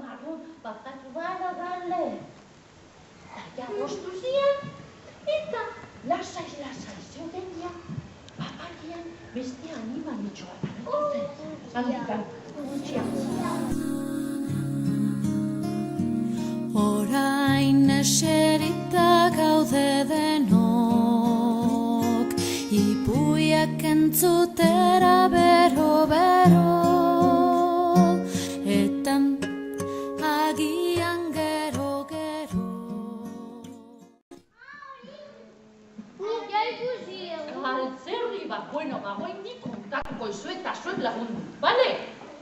marron, bakatu bara gale. Eta adostu zian, eta lasai zeuden ja, paparian beste animalitxo bat agertzen. Handikan, gutxiak. Orain eserita gaude denok, ipuiak entzutera bero-bero, eta agian gero-gero. Altzerri bat, bueno, bagoin nik kontatuko izu eta zuek lagundu, bale?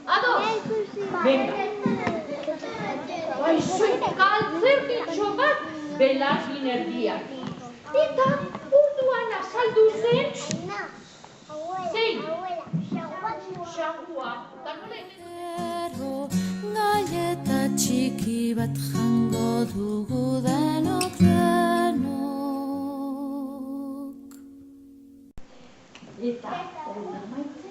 Ados? Venga. Zuek altzerritxo bat belagin erdiak. Eta urduan azaldu zen... Zein? Xagua. Galleta txiki bat jango dugu denok. Eta, hori amaitzen.